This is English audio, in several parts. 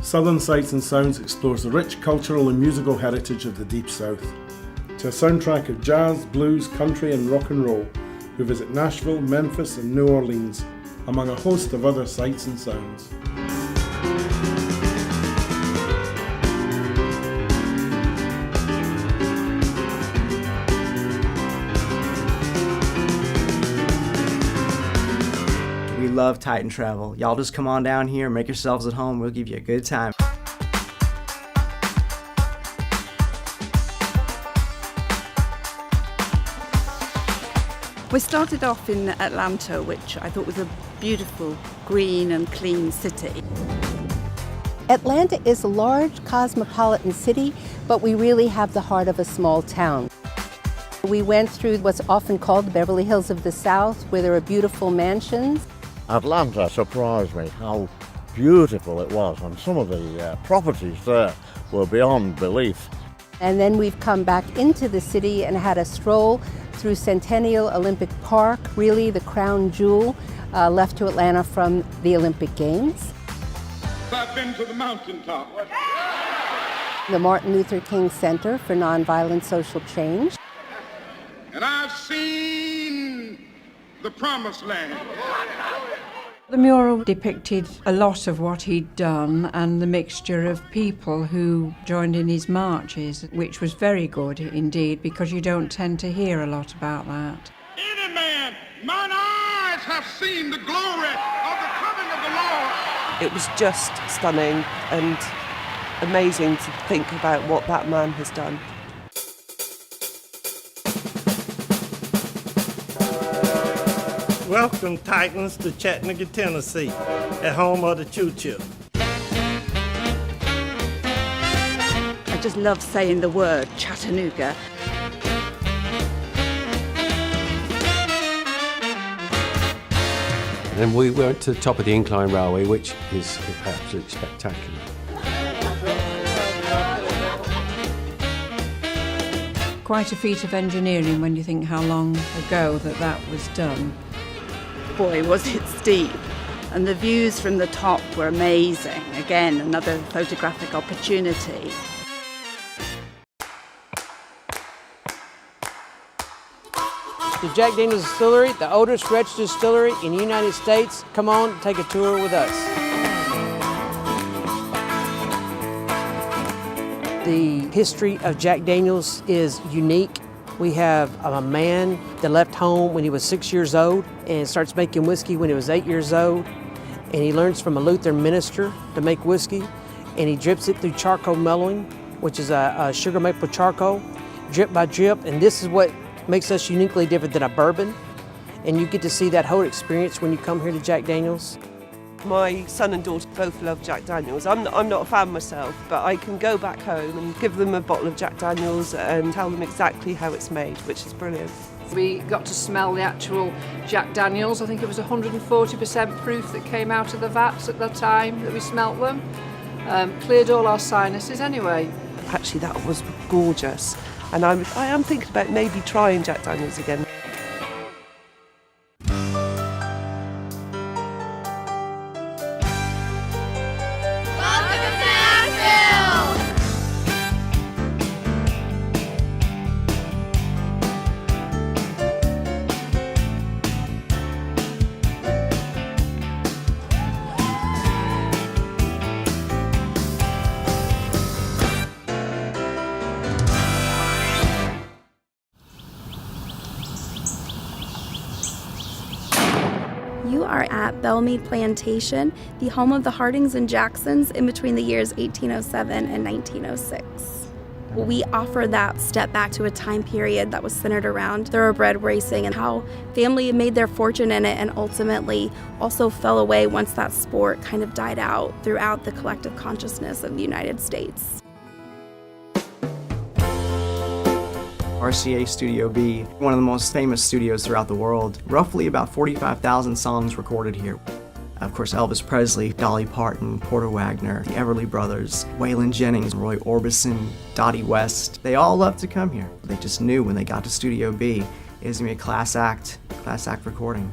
Southern Sights and Sounds explores the rich cultural and musical heritage of the Deep South. To a soundtrack of jazz, blues, country and rock and roll, we visit Nashville, Memphis and New Orleans, among a host of other sights and sounds. We love Titan Travel. Y'all just come on down here, make yourselves at home, we'll give you a good time. We started off in Atlanta, which I thought was a beautiful, green and clean city. Atlanta is a large cosmopolitan city, but we really have the heart of a small town. We went through what's often called the Beverly Hills of the South, where there are beautiful mansions. Atlanta surprised me how beautiful it was, and some of the properties there were beyond belief. And then we've come back into the city and had a stroll through Centennial Olympic Park, really the crown jewel left to Atlanta from the Olympic Games. I've been to the mountaintop. The Martin Luther King Center for Nonviolent Social Change. And I've seen the promised land. The mural depicted a lot of what he'd done and the mixture of people who joined in his marches, which was very good indeed, because you don't tend to hear a lot about that. Any man, mine eyes have seen the glory of the coming of the Lord. It was just stunning and amazing to think about what that man has done. Welcome, Titans, to Chattanooga, Tennessee, at home of the choo-choo. I just love saying the word Chattanooga. And we went to the top of the Incline Railway, which is absolutely spectacular. Quite a feat of engineering when you think how long ago that was done. Boy, was it steep. And the views from the top were amazing. Again, another photographic opportunity. The Jack Daniel's Distillery, the oldest registered distillery in the United States. Come on, take a tour with us. The history of Jack Daniel's is unique. We have a man that left home when he was 6 years old and starts making whiskey when he was 8 years old. And he learns from a Lutheran minister to make whiskey, and he drips it through charcoal mellowing, which is a sugar maple charcoal, drip by drip. And this is what makes us uniquely different than a bourbon. And you get to see that whole experience when you come here to Jack Daniel's. My son and daughter both love Jack Daniel's. I'm not a fan myself, but I can go back home and give them a bottle of Jack Daniel's and tell them exactly how it's made, which is brilliant. We got to smell the actual Jack Daniel's. I think it was 140% proof that came out of the vats at the time that we smelt them. Cleared all our sinuses anyway. Actually, that was gorgeous. And I am thinking about maybe trying Jack Daniel's again. You are at Bellmead Plantation, the home of the Hardings and Jacksons in between the years 1807 and 1906. We offer that step back to a time period that was centered around thoroughbred racing and how family made their fortune in it and ultimately also fell away once that sport kind of died out throughout the collective consciousness of the United States. RCA Studio B, one of the most famous studios throughout the world. Roughly about 45,000 songs recorded here. Of course, Elvis Presley, Dolly Parton, Porter Wagner, the Everly Brothers, Waylon Jennings, Roy Orbison, Dottie West. They all loved to come here. They just knew when they got to Studio B, it was going to be a class act recording.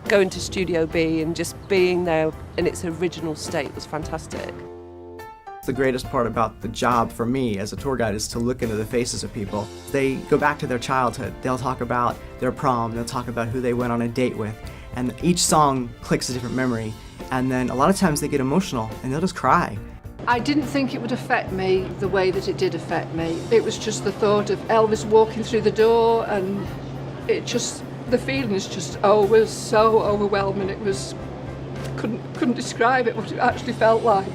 Going to Studio B and just being there in its original state was fantastic. The greatest part about the job for me as a tour guide is to look into the faces of people. They go back to their childhood. They'll talk about their prom, they'll talk about who they went on a date with, and each song clicks a different memory. And then a lot of times they get emotional and they'll just cry. I didn't think it would affect me the way that it did affect me. It was just the thought of Elvis walking through the door, and the feeling is just, was so overwhelming. It was, couldn't describe it, what it actually felt like.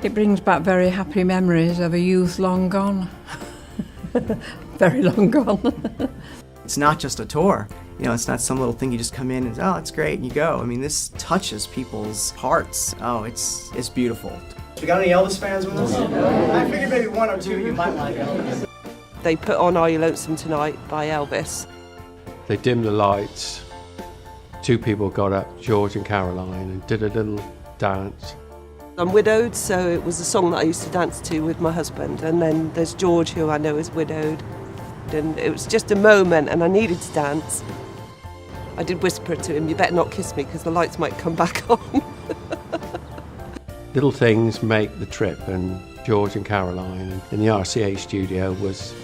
It brings back very happy memories of a youth long gone. Very long gone. It's not just a tour. You know, it's not some little thing you just come in and, it's great, and you go. I mean, this touches people's hearts. Oh, it's beautiful. We got any Elvis fans with us? I figured maybe one or two you might like Elvis. They put on Are You Lonesome Tonight by Elvis. They dimmed the lights. Two people got up, George and Caroline, and did a little dance. I'm widowed, so it was a song that I used to dance to with my husband. And then there's George, who I know is widowed. And it was just a moment, and I needed to dance. I did whisper to him, you better not kiss me, because the lights might come back on. Little things make the trip, and George and Caroline in the RCA studio was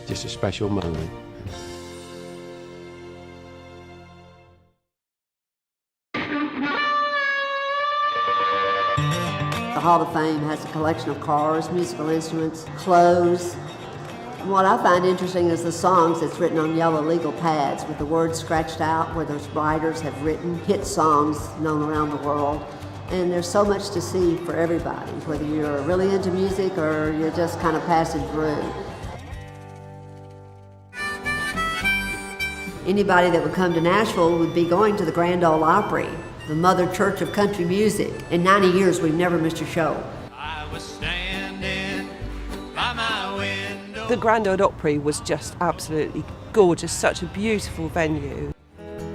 just a special moment. The Hall of Fame has a collection of cars, musical instruments, clothes. And what I find interesting is the songs that's written on yellow legal pads with the words scratched out where those writers have written hit songs known around the world. And there's so much to see for everybody, whether you're really into music or you're just kind of passing through. Anybody that would come to Nashville would be going to the Grand Ole Opry, the mother church of country music. In 90 years, we've never missed a show. I was standing by my window. The Grand Ole Opry was just absolutely gorgeous, such a beautiful venue.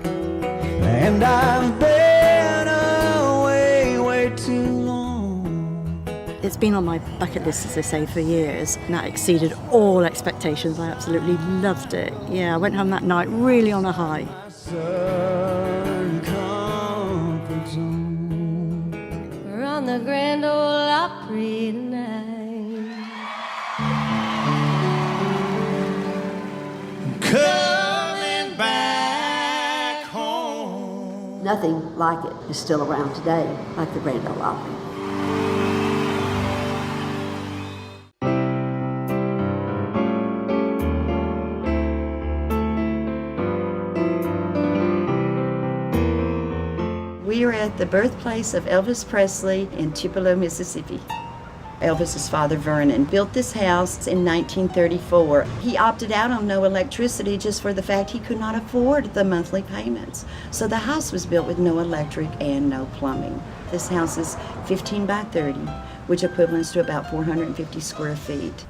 And I've been away way too long. It's been on my bucket list, as they say, for years, and that exceeded all expectations. I absolutely loved it. Yeah, I went home that night really on a high. We're on the Grand Ole Opry tonight. Coming back home. Nothing like it is still around today, like the Grand Ole Opry. We are at the birthplace of Elvis Presley in Tupelo, Mississippi. Elvis's father, Vernon, built this house in 1934. He opted out on no electricity just for the fact he could not afford the monthly payments. So the house was built with no electric and no plumbing. This house is 15 by 30, which equivalents to about 450 square feet.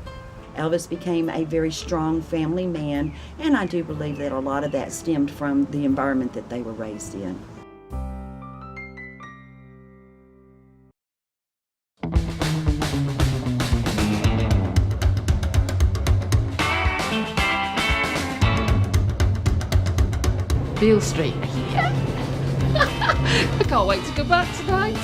Elvis became a very strong family man, and I do believe that a lot of that stemmed from the environment that they were raised in. Beale Street. I can't wait to go back tonight.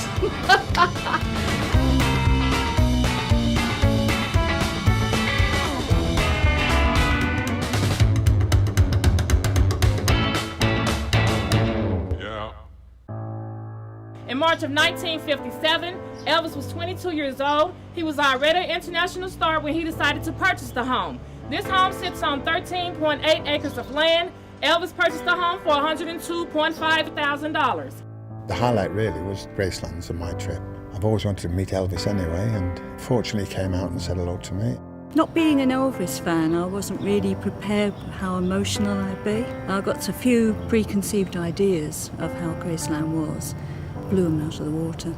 In March of 1957, Elvis was 22 years old. He was already an international star when he decided to purchase the home. This home sits on 13.8 acres of land. Elvis purchased the home for $102.5 thousand. The highlight really was Gracelands and my trip. I've always wanted to meet Elvis anyway, and fortunately he came out and said hello to me. Not being an Elvis fan, I wasn't really prepared for how emotional I'd be. I got a few preconceived ideas of how Graceland was. Blew them out of the water.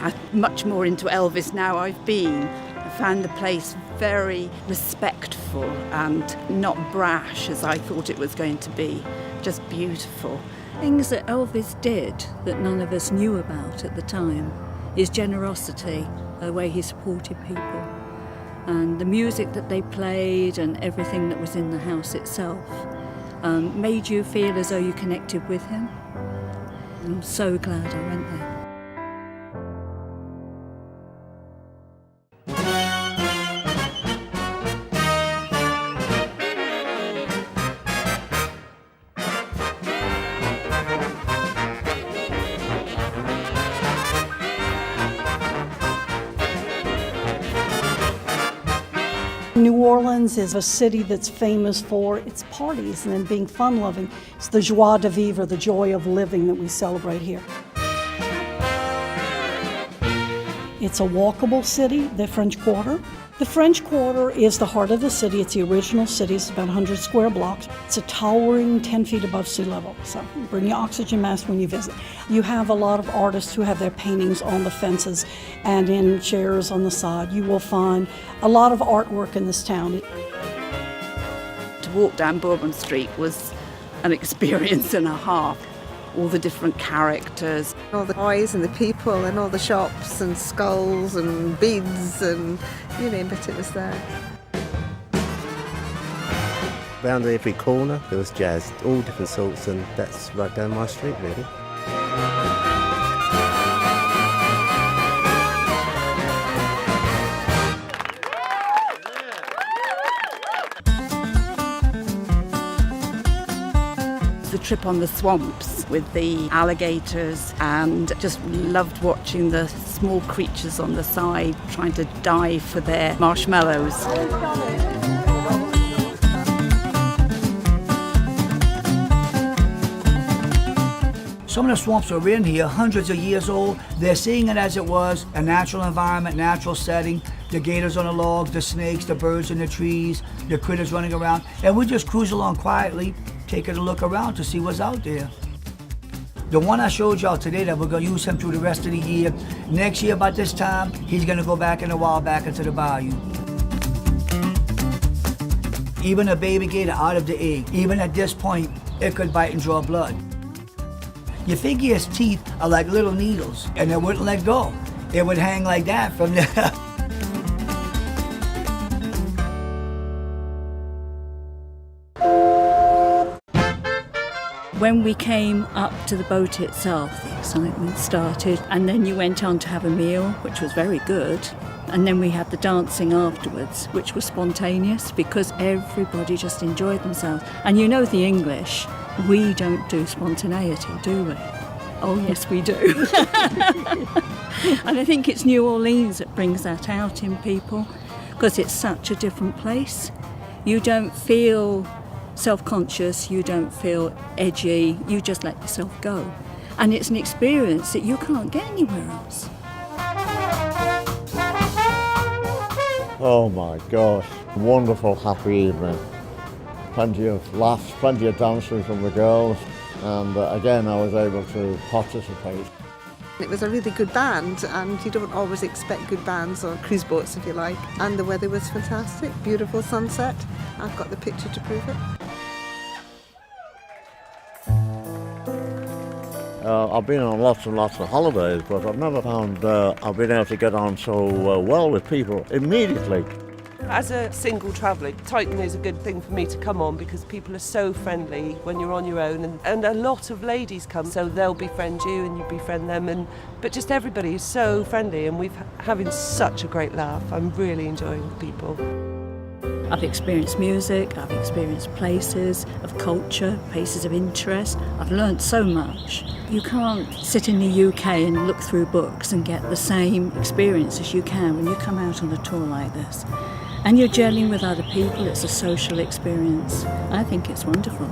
I'm much more into Elvis now I've been. I found the place very respectful and not brash as I thought it was going to be. Just beautiful. Things that Elvis did that none of us knew about at the time. His generosity, the way he supported people, and the music that they played and everything that was in the house itself made you feel as though you connected with him. I'm so glad I went there. New Orleans is a city that's famous for its parties and then being fun-loving. It's the joie de vivre, the joy of living that we celebrate here. It's a walkable city, the French Quarter. The French Quarter is the heart of the city. It's the original city. It's about 100 square blocks. It's a towering 10 feet above sea level. So bring your oxygen mask when you visit. You have a lot of artists who have their paintings on the fences and in chairs on the side. You will find a lot of artwork in this town. To walk down Bourbon Street was an experience and a half. All the different characters. All the toys and the people and all the shops and skulls and beads and you name it, it was there. Round every corner there was jazz, all different sorts, and that's right down my street really. The trip on the swamps with the alligators, and just loved watching the small creatures on the side trying to dive for their marshmallows. Some of the swamps are in here, hundreds of years old. They're seeing it as it was, a natural environment, natural setting. The gators on the logs, the snakes, the birds in the trees, the critters running around. And we just cruise along quietly, taking a look around to see what's out there. The one I showed y'all today that we're gonna use him through the rest of the year. Next year about this time, he's gonna go back in the wild, back into the bayou. Even a baby gator out of the egg, even at this point, it could bite and draw blood. You figure his teeth are like little needles, and it wouldn't let go. It would hang like that from there. When we came up to the boat itself, the excitement started, and then you went on to have a meal, which was very good. And then we had the dancing afterwards, which was spontaneous because everybody just enjoyed themselves. And you know the English, we don't do spontaneity, do we? Oh yes, we do. And I think it's New Orleans that brings that out in people because it's such a different place. You don't feel self-conscious, you don't feel edgy, you just let yourself go. And it's an experience that you can't get anywhere else. Oh my gosh, wonderful happy evening. Plenty of laughs, plenty of dancing from the girls, and again I was able to participate. It was a really good band, and you don't always expect good bands on cruise boats if you like, and the weather was fantastic, beautiful sunset. I've got the picture to prove it. I've been on lots and lots of holidays, but I've never found I've been able to get on so well with people immediately. As a single traveller, Titan is a good thing for me to come on because people are so friendly when you're on your own, and a lot of ladies come, so they'll befriend you and you befriend them, but just everybody is so friendly, and we're having such a great laugh. I'm really enjoying the people. I've experienced music, I've experienced places of culture, places of interest. I've learnt so much. You can't sit in the UK and look through books and get the same experience as you can when you come out on a tour like this. And you're gelling with other people, it's a social experience. I think it's wonderful.